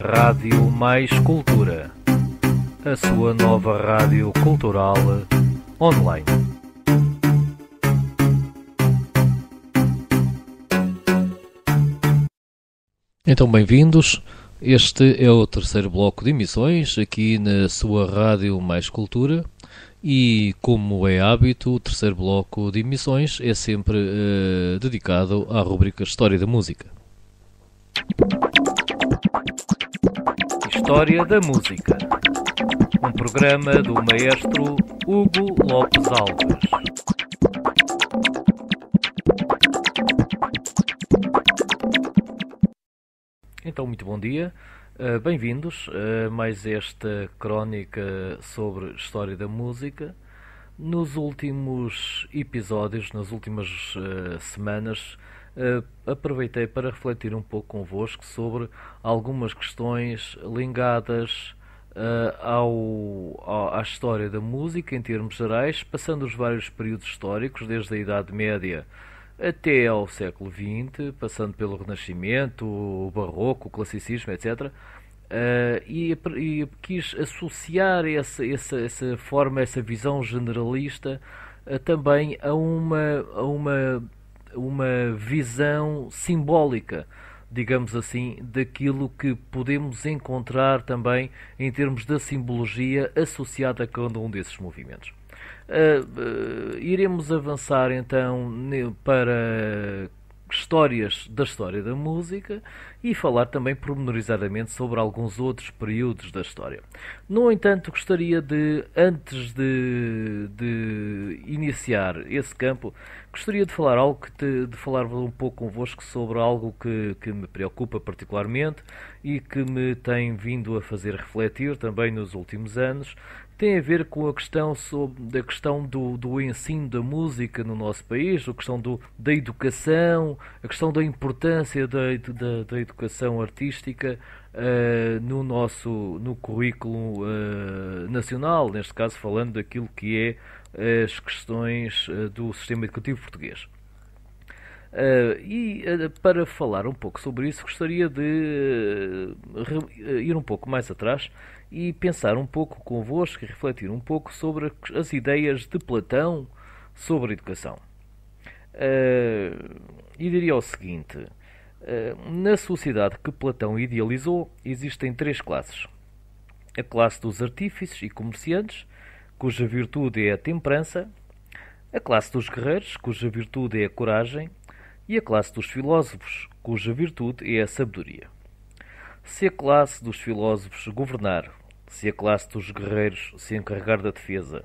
Rádio Mais Cultura, a sua nova rádio cultural online. Então, bem-vindos. Este é o terceiro bloco de emissões aqui na sua Rádio Mais Cultura e, como é hábito, o terceiro bloco de emissões é sempre dedicado à rubrica História da Música. História da Música, um programa do maestro Hugo Lopes Alves. Então, muito bom dia, bem-vindos a mais esta crónica sobre História da Música. Nos últimos episódios, nas últimas semanas, aproveitei para refletir um pouco convosco sobre algumas questões ligadas à história da música em termos gerais, passando os vários períodos históricos, desde a Idade Média até ao século XX, passando pelo Renascimento, o Barroco, o Classicismo, etc. E quis associar essa forma, essa visão generalista também a uma visão simbólica, digamos assim, daquilo que podemos encontrar também em termos da simbologia associada a cada um desses movimentos. Iremos avançar então para histórias da história da música e falar também pormenorizadamente sobre alguns outros períodos da história. No entanto, gostaria de, antes de iniciar esse campo, gostaria de falar falar um pouco convosco sobre algo que me preocupa particularmente e que me tem vindo a fazer refletir também nos últimos anos. Tem a ver com a questão do ensino da música no nosso país, a questão da educação, a questão da importância da educação artística no currículo nacional, neste caso falando daquilo que é as questões do sistema educativo português. Para falar um pouco sobre isso, gostaria de ir um pouco mais atrás e pensar um pouco convosco e refletir um pouco sobre as ideias de Platão sobre a educação. E diria o seguinte: na sociedade que Platão idealizou, existem três classes. A classe dos artífices e comerciantes, cuja virtude é a temperança; a classe dos guerreiros, cuja virtude é a coragem; e a classe dos filósofos, cuja virtude é a sabedoria. Se a classe dos filósofos governar, se a classe dos guerreiros se encarregar da defesa,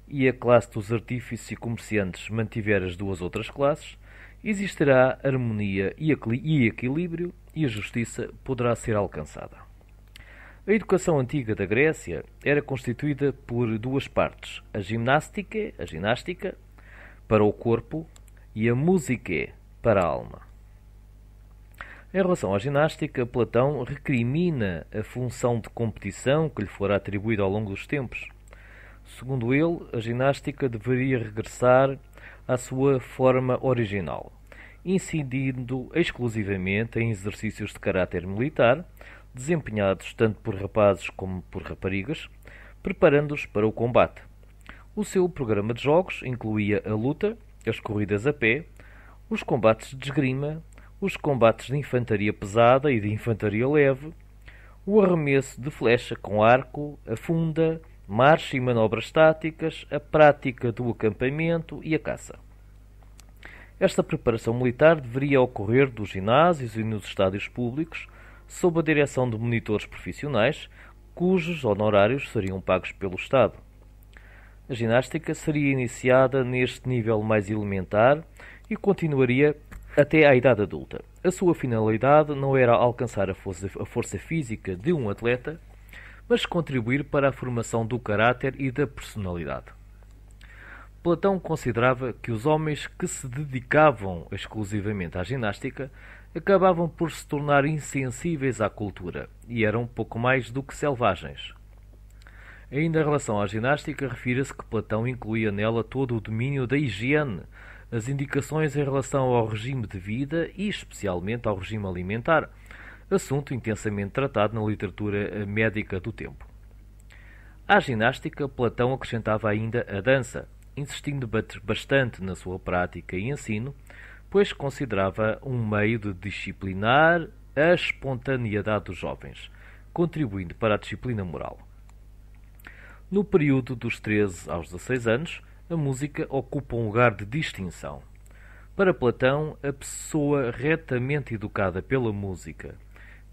e a classe dos artífices e comerciantes mantiver as duas outras classes, existirá harmonia e equilíbrio, e a justiça poderá ser alcançada. A educação antiga da Grécia era constituída por duas partes: a ginástica, para o corpo, e a música, para a alma. Em relação à ginástica, Platão recrimina a função de competição que lhe fora atribuída ao longo dos tempos. Segundo ele, a ginástica deveria regressar à sua forma original, incidindo exclusivamente em exercícios de caráter militar, desempenhados tanto por rapazes como por raparigas, preparando-os para o combate. O seu programa de jogos incluía a luta, as corridas a pé, os combates de esgrima, os combates de infantaria pesada e de infantaria leve, o arremesso de flecha com arco, a funda, marcha e manobras táticas, a prática do acampamento e a caça. Esta preparação militar deveria ocorrer dos ginásios e nos estádios públicos, sob a direção de monitores profissionais, cujos honorários seriam pagos pelo Estado. A ginástica seria iniciada neste nível mais elementar e continuaria até à idade adulta. A sua finalidade não era alcançar a força física de um atleta, mas contribuir para a formação do caráter e da personalidade. Platão considerava que os homens que se dedicavam exclusivamente à ginástica acabavam por se tornar insensíveis à cultura e eram pouco mais do que selvagens. Ainda em relação à ginástica, refira-se que Platão incluía nela todo o domínio da higiene, as indicações em relação ao regime de vida e especialmente ao regime alimentar, assunto intensamente tratado na literatura médica do tempo. À ginástica, Platão acrescentava ainda a dança, insistindo bastante na sua prática e ensino, pois considerava um meio de disciplinar a espontaneidade dos jovens, contribuindo para a disciplina moral. No período dos 13 aos 16 anos, a música ocupa um lugar de distinção. Para Platão, a pessoa retamente educada pela música,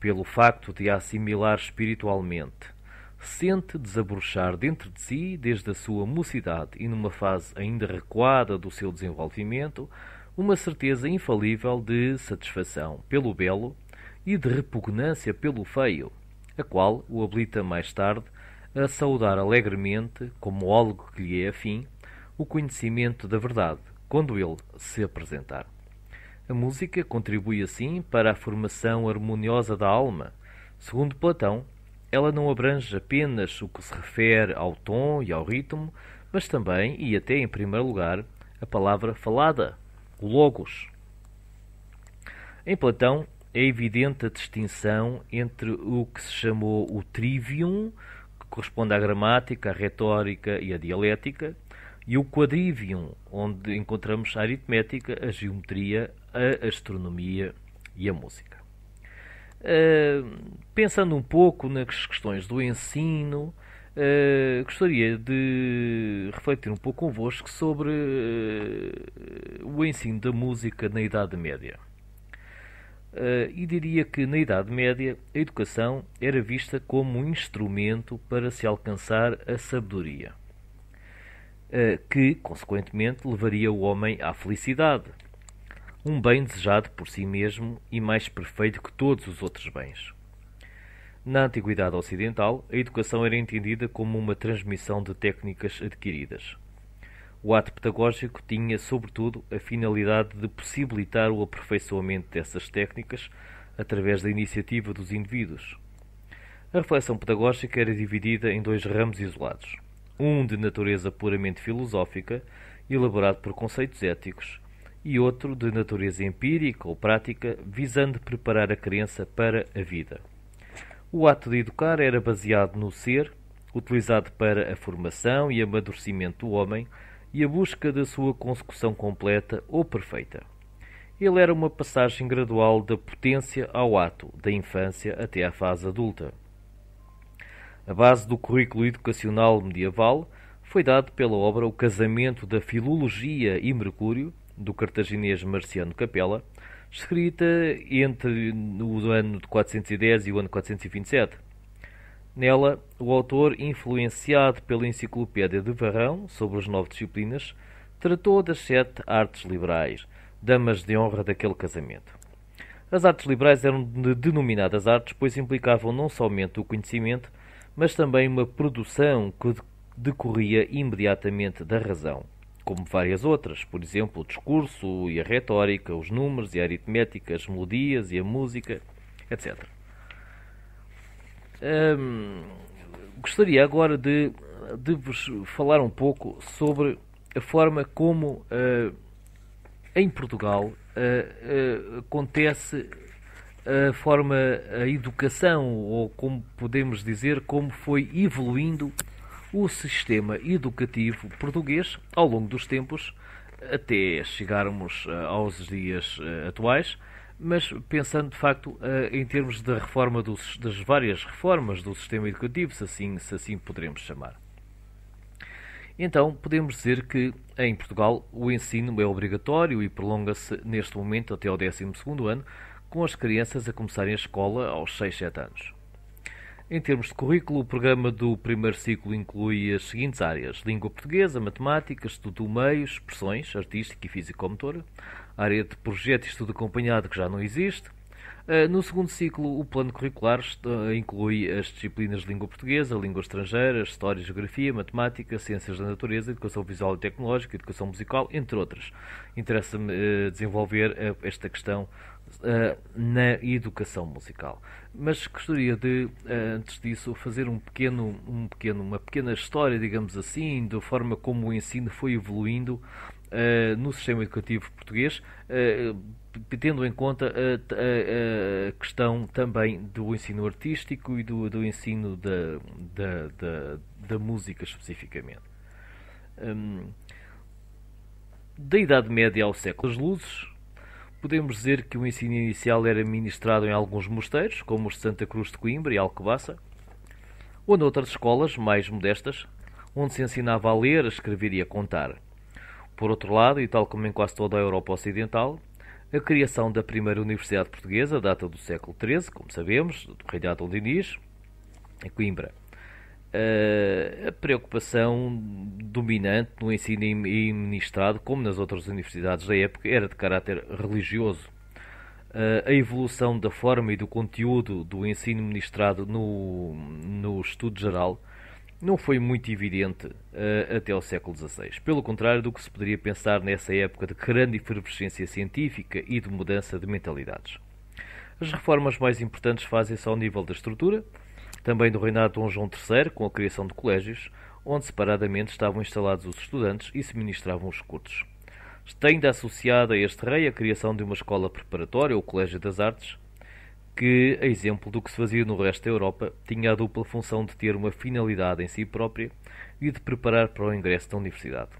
pelo facto de a assimilar espiritualmente, sente desabrochar dentro de si, desde a sua mocidade e numa fase ainda recuada do seu desenvolvimento, uma certeza infalível de satisfação pelo belo e de repugnância pelo feio, a qual o habilita mais tarde a saudar alegremente, como algo que lhe é afim, o conhecimento da verdade, quando ele se apresentar. A música contribui assim para a formação harmoniosa da alma. Segundo Platão, ela não abrange apenas o que se refere ao tom e ao ritmo, mas também, e até em primeiro lugar, a palavra falada, o logos. Em Platão, é evidente a distinção entre o que se chamou o trivium, que corresponde à gramática, à retórica e à dialética, e o quadrivium, onde encontramos a aritmética, a geometria, a astronomia e a música. Pensando um pouco nas questões do ensino, gostaria de refletir um pouco convosco sobre o ensino da música na Idade Média. E diria que na Idade Média a educação era vista como um instrumento para se alcançar a sabedoria, que, consequentemente, levaria o homem à felicidade, um bem desejado por si mesmo e mais perfeito que todos os outros bens. Na Antiguidade Ocidental, a educação era entendida como uma transmissão de técnicas adquiridas. O ato pedagógico tinha, sobretudo, a finalidade de possibilitar o aperfeiçoamento dessas técnicas através da iniciativa dos indivíduos. A reflexão pedagógica era dividida em dois ramos isolados. Um de natureza puramente filosófica, elaborado por conceitos éticos, e outro de natureza empírica ou prática, visando preparar a criança para a vida. O ato de educar era baseado no ser, utilizado para a formação e amadurecimento do homem e a busca da sua consecução completa ou perfeita. Ele era uma passagem gradual da potência ao ato, da infância até à fase adulta. A base do currículo educacional medieval foi dado pela obra O Casamento da Filologia e Mercúrio, do cartaginês Marciano Capella, escrita entre o ano de 410 e o ano 427. Nela, o autor, influenciado pela enciclopédia de Varrão sobre as 9 disciplinas, tratou das 7 artes liberais, damas de honra daquele casamento. As artes liberais eram denominadas artes pois implicavam não somente o conhecimento, mas também uma produção que decorria imediatamente da razão, como várias outras, por exemplo, o discurso e a retórica, os números e a aritmética, as melodias e a música, etc. Gostaria agora de vos falar um pouco sobre a forma como em Portugal acontece a educação, ou como podemos dizer, como foi evoluindo o sistema educativo português ao longo dos tempos, até chegarmos aos dias atuais, mas pensando de facto em termos da reforma das várias reformas do sistema educativo, se assim poderemos chamar. Então, podemos dizer que em Portugal o ensino é obrigatório e prolonga-se neste momento até ao 12º ano, com as crianças a começarem a escola aos 6, 7 anos. Em termos de currículo, o programa do primeiro ciclo inclui as seguintes áreas: língua portuguesa, matemática, estudo do meio, expressões, artística e físico-motora, área de projeto e estudo acompanhado, que já não existe. No segundo ciclo, o plano curricular inclui as disciplinas de língua portuguesa, língua estrangeira, história, geografia, matemática, ciências da natureza, educação visual e tecnológica, educação musical, entre outras. Interessa-me desenvolver esta questão na educação musical. Mas gostaria de, antes disso, fazer uma pequena história, digamos assim, da forma como o ensino foi evoluindo no sistema educativo português, tendo em conta a questão também do ensino artístico e do ensino da música especificamente. Da Idade Média ao século das Luzes, podemos dizer que o ensino inicial era ministrado em alguns mosteiros, como os de Santa Cruz de Coimbra e Alcobaça, ou noutras escolas mais modestas, onde se ensinava a ler, a escrever e a contar. Por outro lado, e tal como em quase toda a Europa Ocidental, a criação da primeira Universidade Portuguesa data do século XIII, como sabemos, do reinado de Dom Dinis, em Coimbra. A preocupação dominante no ensino ministrado, como nas outras universidades da época, era de caráter religioso. A evolução da forma e do conteúdo do ensino ministrado no estudo geral não foi muito evidente até ao século XVI. Pelo contrário do que se poderia pensar nessa época de grande efervescência científica e de mudança de mentalidades. As reformas mais importantes fazem-se ao nível da estrutura, também do reinado de Dom João III, com a criação de colégios, onde separadamente estavam instalados os estudantes e se ministravam os cursos. Está ainda associada a este rei a criação de uma escola preparatória, ou Colégio das Artes, que, a exemplo do que se fazia no resto da Europa, tinha a dupla função de ter uma finalidade em si própria e de preparar para o ingresso da universidade.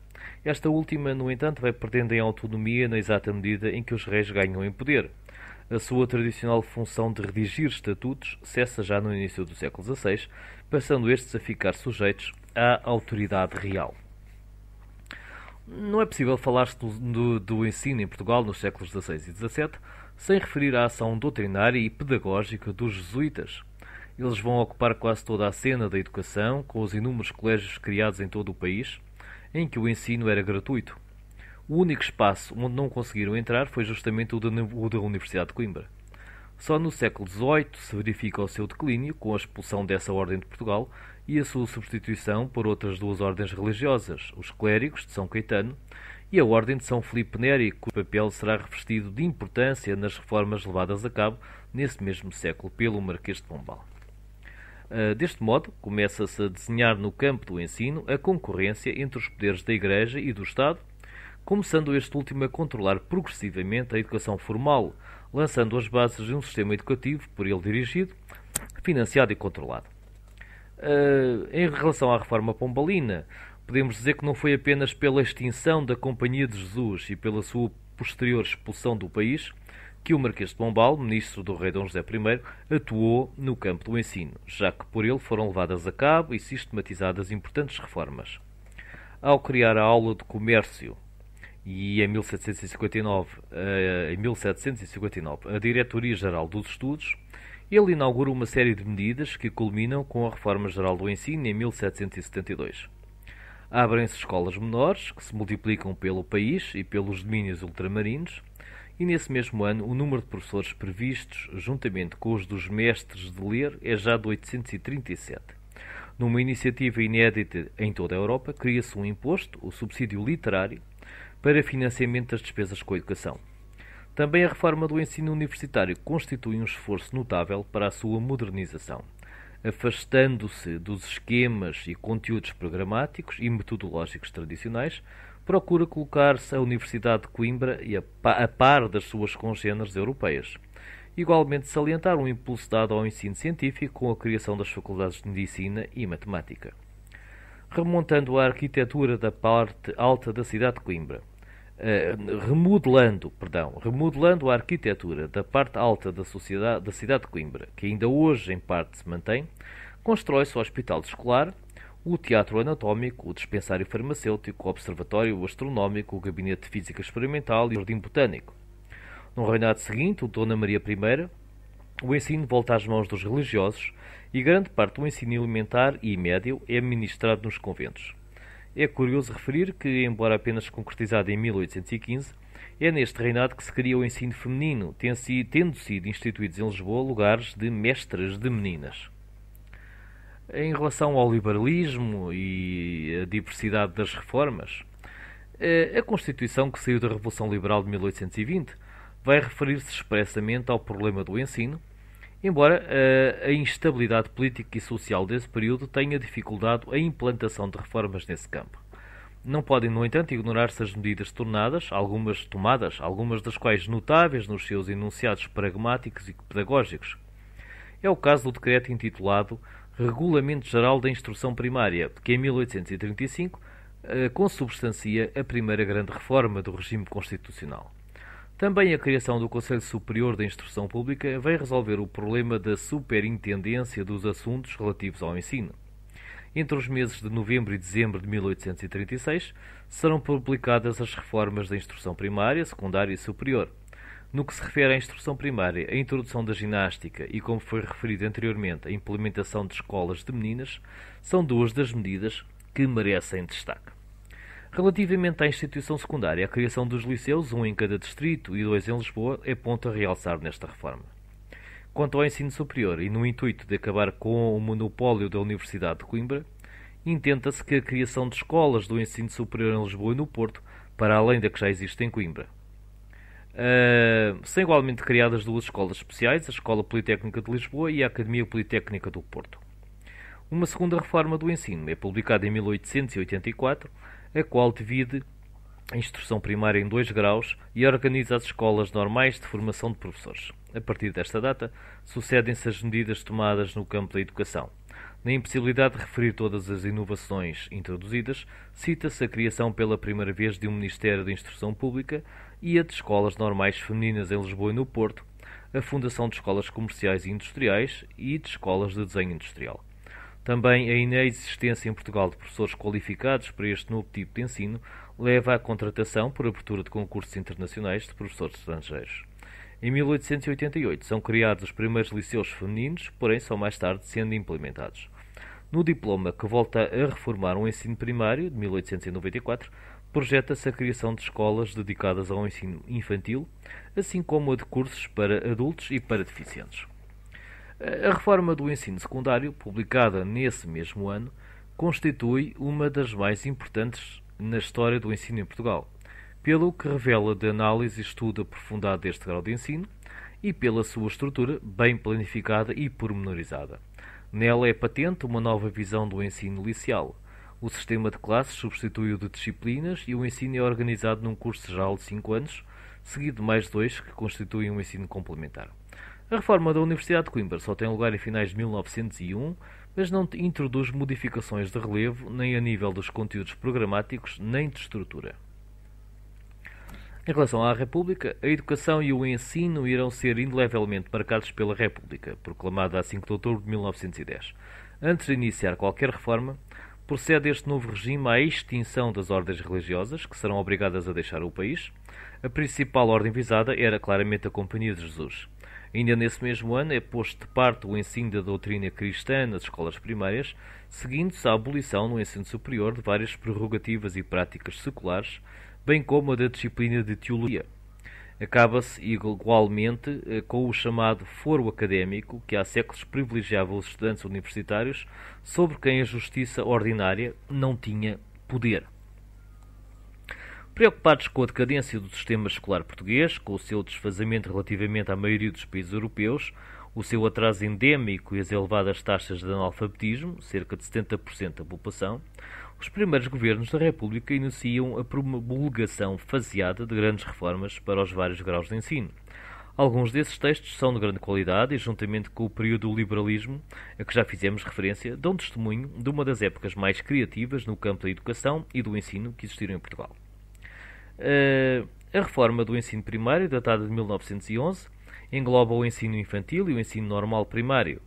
Esta última, no entanto, vai perdendo em autonomia na exata medida em que os reis ganham em poder. A sua tradicional função de redigir estatutos cessa já no início do século XVI, passando estes a ficar sujeitos à autoridade real. Não é possível falar-se do ensino em Portugal nos séculos XVI e XVII sem referir à ação doutrinária e pedagógica dos jesuítas. Eles vão ocupar quase toda a cena da educação, com os inúmeros colégios criados em todo o país, em que o ensino era gratuito. O único espaço onde não conseguiram entrar foi justamente o da Universidade de Coimbra. Só no século XVIII se verifica o seu declínio, com a expulsão dessa ordem de Portugal e a sua substituição por outras duas ordens religiosas, os clérigos de São Caetano e a ordem de São Filipe Neri, cujo papel será revestido de importância nas reformas levadas a cabo nesse mesmo século pelo Marquês de Pombal. Deste modo, começa-se a desenhar no campo do ensino a concorrência entre os poderes da Igreja e do Estado, começando este último a controlar progressivamente a educação formal, lançando as bases de um sistema educativo por ele dirigido, financiado e controlado. Em relação à reforma pombalina, podemos dizer que não foi apenas pela extinção da Companhia de Jesus e pela sua posterior expulsão do país que o Marquês de Pombal, ministro do rei Dom José I, atuou no campo do ensino, já que por ele foram levadas a cabo e sistematizadas importantes reformas. Ao criar a aula de comércio e em 1759 a Diretoria-Geral dos Estudos, ele inaugura uma série de medidas que culminam com a Reforma Geral do Ensino em 1772. Abrem-se escolas menores, que se multiplicam pelo país e pelos domínios ultramarinos, e nesse mesmo ano o número de professores previstos, juntamente com os dos mestres de ler, é já de 837. Numa iniciativa inédita em toda a Europa, cria-se um imposto, o subsídio literário, para financiamento das despesas com a educação. Também a reforma do ensino universitário constitui um esforço notável para a sua modernização, afastando-se dos esquemas e conteúdos programáticos e metodológicos tradicionais, procura colocar-se a Universidade de Coimbra a par das suas congêneres europeias. Igualmente salientar um impulso dado ao ensino científico com a criação das faculdades de Medicina e Matemática. Remontando a arquitetura da parte alta da cidade de Coimbra, remodelando a arquitetura da parte alta da cidade de Coimbra, que ainda hoje em parte se mantém, constrói-se o hospital escolar, o teatro anatómico, o dispensário farmacêutico, o observatório astronómico, o gabinete de física experimental e o jardim botânico. No reinado seguinte, o Dona Maria I, o ensino volta às mãos dos religiosos e grande parte do ensino elementar e médio é ministrado nos conventos. É curioso referir que, embora apenas concretizado em 1815, é neste reinado que se cria o ensino feminino, tendo sido instituídos em Lisboa lugares de mestras de meninas. Em relação ao liberalismo e à diversidade das reformas, a Constituição que saiu da Revolução Liberal de 1820 vai referir-se expressamente ao problema do ensino, embora a instabilidade política e social desse período tenha dificultado a implantação de reformas nesse campo. Não podem, no entanto, ignorar-se as medidas tomadas, algumas das quais notáveis nos seus enunciados pragmáticos e pedagógicos. É o caso do decreto intitulado Regulamento Geral da Instrução Primária, que em 1835 consubstancia a primeira grande reforma do regime constitucional. Também a criação do Conselho Superior da Instrução Pública vem resolver o problema da superintendência dos assuntos relativos ao ensino. Entre os meses de novembro e dezembro de 1836 serão publicadas as reformas da instrução primária, secundária e superior. No que se refere à instrução primária, a introdução da ginástica e, como foi referido anteriormente, a implementação de escolas de meninas são duas das medidas que merecem destaque. Relativamente à instituição secundária, a criação dos liceus, um em cada distrito e dois em Lisboa, é ponto a realçar nesta reforma. Quanto ao ensino superior, e no intuito de acabar com o monopólio da Universidade de Coimbra, intenta-se que a criação de escolas do ensino superior em Lisboa e no Porto, para além da que já existe em Coimbra. São igualmente criadas duas escolas especiais, a Escola Politécnica de Lisboa e a Academia Politécnica do Porto. Uma segunda reforma do ensino é publicada em 1884, a qual divide a instrução primária em 2 graus e organiza as escolas normais de formação de professores. A partir desta data, sucedem-se as medidas tomadas no campo da educação. Na impossibilidade de referir todas as inovações introduzidas, cita-se a criação pela primeira vez de um Ministério da Instrução Pública e a de escolas normais femininas em Lisboa e no Porto, a fundação de escolas comerciais e industriais e de escolas de desenho industrial. Também a inexistência em Portugal de professores qualificados para este novo tipo de ensino leva à contratação por abertura de concursos internacionais de professores estrangeiros. Em 1888 são criados os primeiros liceus femininos, porém são mais tarde sendo implementados. No diploma que volta a reformar o ensino primário, de 1894, projeta-se a criação de escolas dedicadas ao ensino infantil, assim como a de cursos para adultos e para deficientes. A reforma do ensino secundário, publicada nesse mesmo ano, constitui uma das mais importantes na história do ensino em Portugal, pelo que revela de análise e estudo aprofundado deste grau de ensino e pela sua estrutura bem planificada e pormenorizada. Nela é patente uma nova visão do ensino liceal. O sistema de classes substitui o de disciplinas e o ensino é organizado num curso geral de 5 anos, seguido de mais 2 que constituem um ensino complementar. A reforma da Universidade de Coimbra só tem lugar em finais de 1901, mas não introduz modificações de relevo nem a nível dos conteúdos programáticos nem de estrutura. Em relação à República, a educação e o ensino irão ser indelevelmente marcados pela República, proclamada a 5 de outubro de 1910. Antes de iniciar qualquer reforma, procede este novo regime à extinção das ordens religiosas, que serão obrigadas a deixar o país. A principal ordem visada era claramente a Companhia de Jesus. Ainda nesse mesmo ano é posto de parte o ensino da doutrina cristã nas escolas primárias, seguindo-se a abolição no ensino superior de várias prerrogativas e práticas seculares, bem como a da disciplina de teologia. Acaba-se igualmente com o chamado foro académico, que há séculos privilegiava os estudantes universitários, sobre quem a justiça ordinária não tinha poder. Preocupados com a decadência do sistema escolar português, com o seu desfazamento relativamente à maioria dos países europeus, o seu atraso endémico e as elevadas taxas de analfabetismo, cerca de 70% da população, os primeiros governos da República iniciam a promulgação faseada de grandes reformas para os vários graus de ensino. Alguns desses textos são de grande qualidade e, juntamente com o período do liberalismo, a que já fizemos referência, dão testemunho de uma das épocas mais criativas no campo da educação e do ensino que existiram em Portugal. A reforma do ensino primário, datada de 1911, engloba o ensino infantil e o ensino normal primário.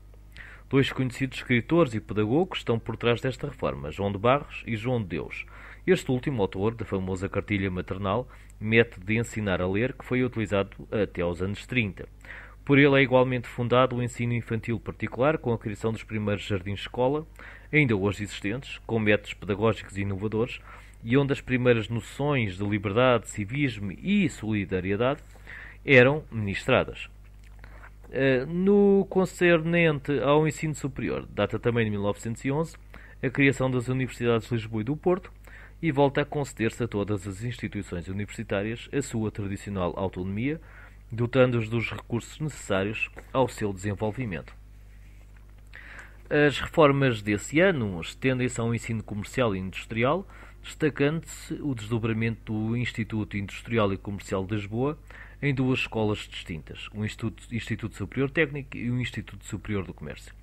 2 conhecidos escritores e pedagogos estão por trás desta reforma, João de Barros e João de Deus. Este último, autor da famosa cartilha maternal, método de ensinar a ler, que foi utilizado até aos anos 30. Por ele é igualmente fundado o ensino infantil particular, com a criação dos primeiros jardins-escola, ainda hoje existentes, com métodos pedagógicos inovadores, e onde as primeiras noções de liberdade, civismo e solidariedade eram ministradas. No concernente ao ensino superior, data também de 1911, a criação das Universidades de Lisboa e do Porto, e volta a conceder-se a todas as instituições universitárias a sua tradicional autonomia, dotando-os dos recursos necessários ao seu desenvolvimento. As reformas desse ano estendem-se ao ensino comercial e industrial, destacando-se o desdobramento do Instituto Industrial e Comercial de Lisboa em duas escolas distintas, o Instituto Superior Técnico e o Instituto Superior do Comércio.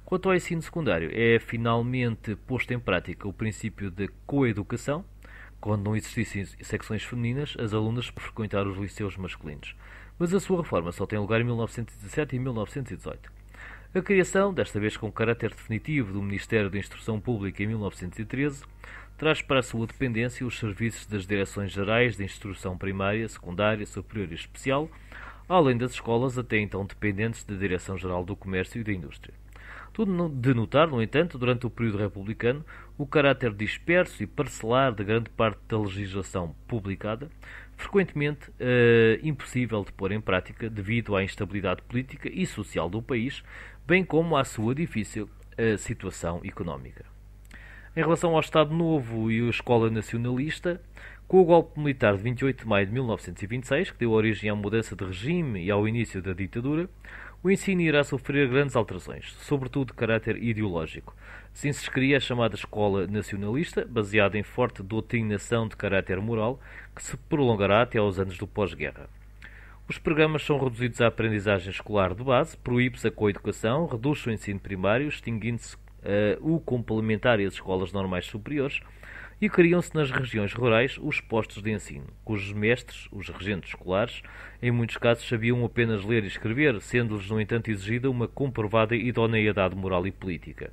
Quanto ao ensino secundário, é finalmente posto em prática o princípio de coeducação, quando não existissem secções femininas, as alunas frequentar os liceus masculinos. Mas a sua reforma só tem lugar em 1917 e 1918. A criação, desta vez com caráter definitivo, do Ministério da Instrução Pública em 1913, traz para a sua dependência os serviços das Direções Gerais de Instrução Primária, Secundária, Superior e Especial, além das escolas até então dependentes da Direção-Geral do Comércio e da Indústria. Tudo de notar, no entanto, durante o período republicano, o caráter disperso e parcelar de grande parte da legislação publicada, frequentemente impossível de pôr em prática devido à instabilidade política e social do país, bem como à sua difícil situação económica. Em relação ao Estado Novo e a Escola Nacionalista, com o golpe militar de 28 de maio de 1926, que deu origem à mudança de regime e ao início da ditadura, o ensino irá sofrer grandes alterações, sobretudo de caráter ideológico. Assim se cria a chamada Escola Nacionalista, baseada em forte doutrinação de caráter moral, que se prolongará até aos anos do pós-guerra. Os programas são reduzidos à aprendizagem escolar de base, proíbe-se a coeducação, reduz-se o ensino primário, extinguindo-se o complementar e as escolas normais superiores, e criam-se nas regiões rurais os postos de ensino, cujos mestres, os regentes escolares, em muitos casos sabiam apenas ler e escrever, sendo-lhes, no entanto, exigida uma comprovada idoneidade moral e política.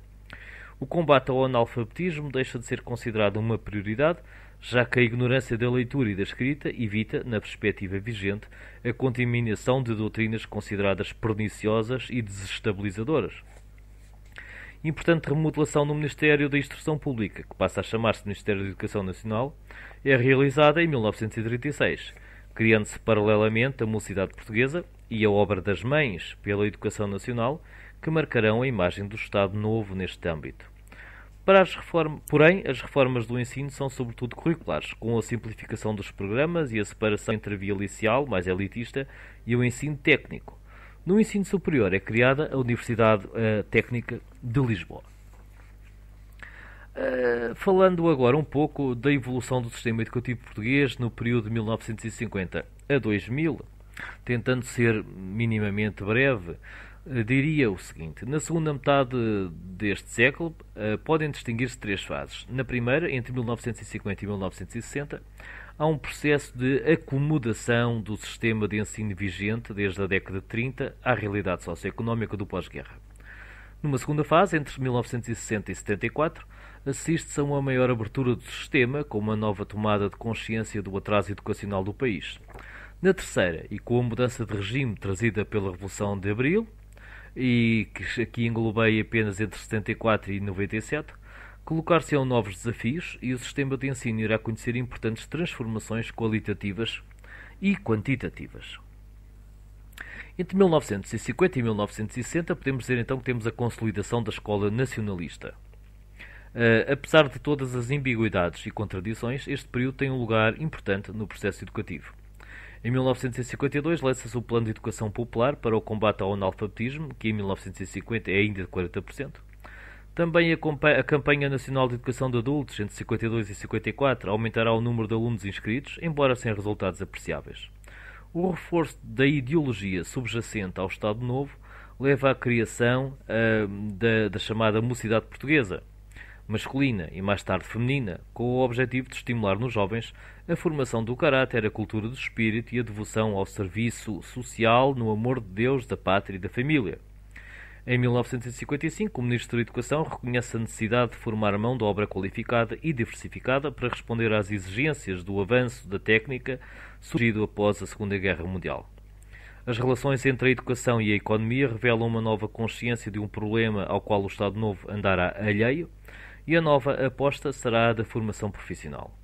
O combate ao analfabetismo deixa de ser considerado uma prioridade, já que a ignorância da leitura e da escrita evita, na perspectiva vigente, a contaminação de doutrinas consideradas perniciosas e desestabilizadoras. Importante remodelação no Ministério da Instrução Pública, que passa a chamar-se Ministério da Educação Nacional, é realizada em 1936, criando-se paralelamente a Mocidade Portuguesa e a Obra das Mães pela Educação Nacional, que marcarão a imagem do Estado Novo neste âmbito. Porém, as reformas do ensino são sobretudo curriculares, com a simplificação dos programas e a separação entre a via liceal, mais elitista, e o ensino técnico. No ensino superior é criada a Universidade Técnica de Lisboa. Falando agora um pouco da evolução do sistema educativo português no período de 1950 a 2000, tentando ser minimamente breve, diria o seguinte: na segunda metade deste século podem distinguir-se três fases. Na primeira, entre 1950 e 1960, há um processo de acomodação do sistema de ensino vigente desde a década de 30 à realidade socioeconómica do pós-guerra. Numa segunda fase, entre 1960 e 74, assiste-se a uma maior abertura do sistema, com uma nova tomada de consciência do atraso educacional do país. Na terceira, e com a mudança de regime trazida pela Revolução de Abril, e que aqui englobei apenas entre 74 e 97, colocar-se-ão novos desafios e o sistema de ensino irá conhecer importantes transformações qualitativas e quantitativas. Entre 1950 e 1960 podemos dizer então que temos a consolidação da escola nacionalista. Apesar de todas as ambiguidades e contradições, este período tem um lugar importante no processo educativo. Em 1952 lança-se o Plano de Educação Popular para o combate ao analfabetismo, que em 1950 é ainda de 40%. Também a Campanha Nacional de Educação de Adultos, entre 52 e 54, aumentará o número de alunos inscritos, embora sem resultados apreciáveis. O reforço da ideologia subjacente ao Estado Novo leva à criação da chamada Mocidade Portuguesa, masculina e mais tarde feminina, com o objetivo de estimular nos jovens a formação do caráter, a cultura do espírito e a devoção ao serviço social no amor de Deus, da pátria e da família. Em 1955, o Ministro da Educação reconhece a necessidade de formar mão de obra qualificada e diversificada para responder às exigências do avanço da técnica surgido após a Segunda Guerra Mundial. As relações entre a educação e a economia revelam uma nova consciência de um problema ao qual o Estado Novo andará alheio, e a nova aposta será a da formação profissional.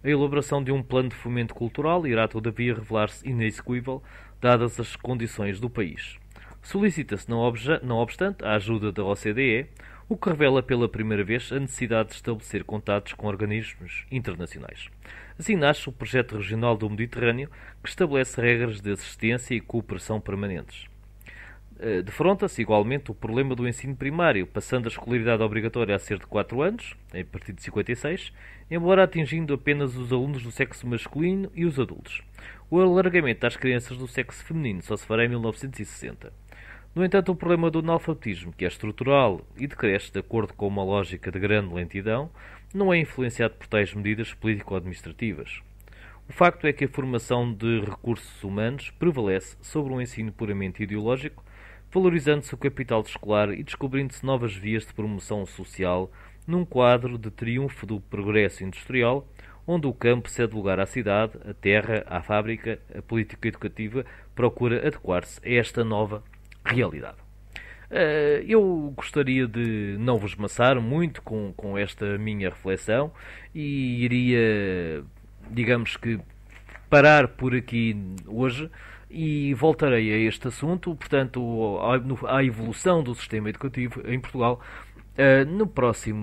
A elaboração de um plano de fomento cultural irá, todavia, revelar-se inexequível, dadas as condições do país. Solicita-se, não obstante, a ajuda da OCDE, o que revela pela primeira vez a necessidade de estabelecer contatos com organismos internacionais. Assim nasce o Projeto Regional do Mediterrâneo, que estabelece regras de assistência e cooperação permanentes. Defronta-se igualmente o problema do ensino primário, passando a escolaridade obrigatória a ser de 4 anos, a partir de 56, embora atingindo apenas os alunos do sexo masculino e os adultos. O alargamento às crianças do sexo feminino só se fará em 1960. No entanto, o problema do analfabetismo, que é estrutural e decresce de acordo com uma lógica de grande lentidão, não é influenciado por tais medidas político-administrativas. O facto é que a formação de recursos humanos prevalece sobre um ensino puramente ideológico, valorizando-se o capital escolar e descobrindo-se novas vias de promoção social num quadro de triunfo do progresso industrial, onde o campo cede lugar à cidade, a terra, à fábrica, a política educativa procura adequar-se a esta nova realidade. Eu gostaria de não vos maçar muito com esta minha reflexão e iria, digamos que, parar por aqui hoje e voltarei a este assunto, portanto, à evolução do sistema educativo em Portugal,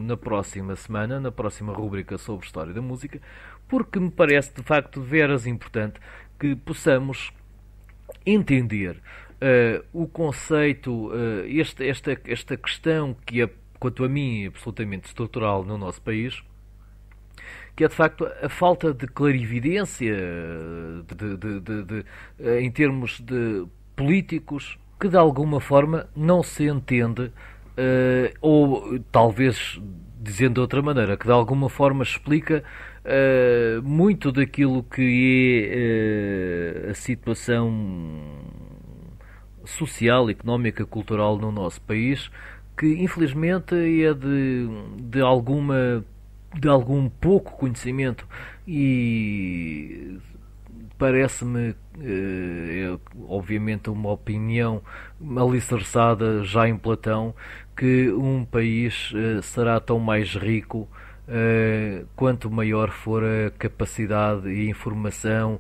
na próxima semana, na próxima rúbrica sobre História da Música, porque me parece de facto veras importante que possamos entender o conceito, esta questão que é, quanto a mim, absolutamente estrutural no nosso país, que é de facto a falta de clarividência em termos de políticos, que de alguma forma não se entende, ou talvez dizendo de outra maneira, que de alguma forma explica muito daquilo que é a situação social, económica, cultural no nosso país, que infelizmente é de algum pouco conhecimento e parece-me, obviamente uma opinião alicerçada já em Platão, que um país será tão mais rico quanto maior for a capacidade e a informação,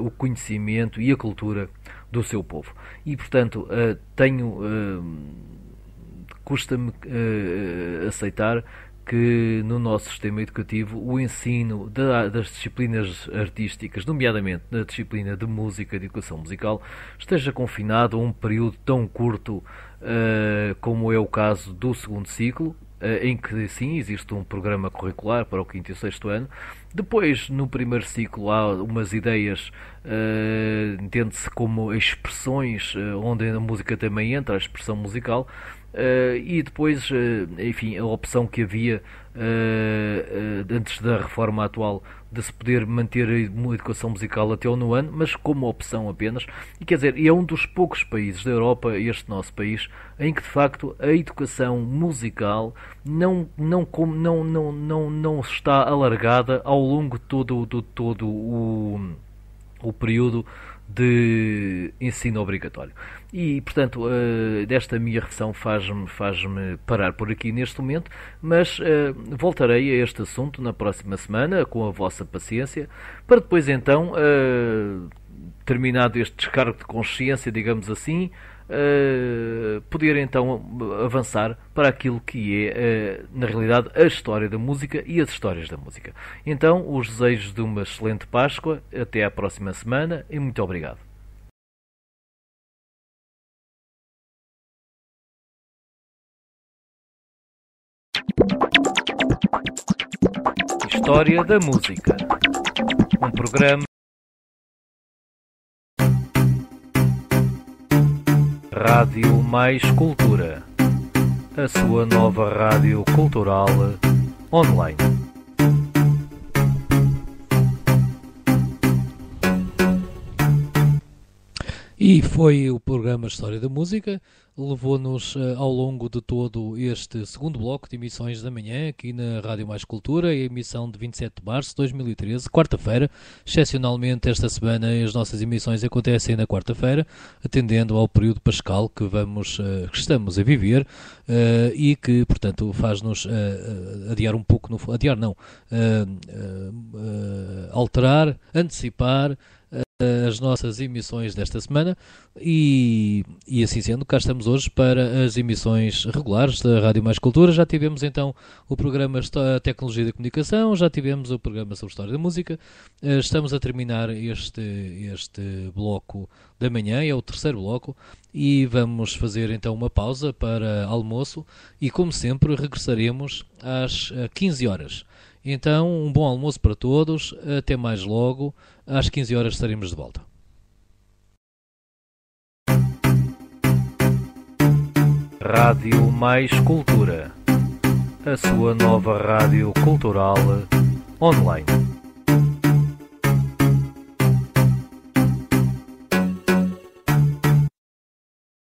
o conhecimento e a cultura do seu povo. E, portanto, custa-me aceitar que no nosso sistema educativo o ensino das disciplinas artísticas, nomeadamente na disciplina de música, de educação musical, esteja confinado a um período tão curto como é o caso do segundo ciclo, em que sim, existe um programa curricular para o quinto e o sexto ano. Depois, no primeiro ciclo, há umas ideias, entende-se como expressões, onde a música também entra, a expressão musical, e depois, enfim, a opção que havia antes da reforma atual de se poder manter a educação musical até ao nono ano, mas como opção apenas. E quer dizer, é um dos poucos países da Europa, este nosso país, em que de facto a educação musical não está alargada ao longo de todo o período de ensino obrigatório. E, portanto, desta minha reflexão faz-me parar por aqui neste momento, mas voltarei a este assunto na próxima semana, com a vossa paciência, para depois então, terminado este descargo de consciência, digamos assim, poder então avançar para aquilo que é, na realidade, a história da música e as histórias da música. Então, os desejos de uma excelente Páscoa, até à próxima semana e muito obrigado. História da Música, um programa Rádio Mais Cultura, a sua nova rádio cultural online. E foi o programa História da Música, levou-nos ao longo de todo este segundo bloco de emissões da manhã, aqui na Rádio Mais Cultura, a emissão de 27 de março de 2013, quarta-feira. Excepcionalmente esta semana as nossas emissões acontecem na quarta-feira, atendendo ao período pascal que estamos a viver e que, portanto, faz-nos adiar um pouco, alterar, antecipar as nossas emissões desta semana e assim sendo, cá estamos hoje para as emissões regulares da Rádio Mais Cultura. Já tivemos então o programa Tecnologia da Comunicação, já tivemos o programa sobre História da Música, estamos a terminar este bloco da manhã, é o terceiro bloco, e vamos fazer então uma pausa para almoço e, como sempre, regressaremos às 15 horas. Então, um bom almoço para todos, até mais logo, às 15 horas estaremos de volta. Rádio Mais Cultura, a sua nova rádio cultural online.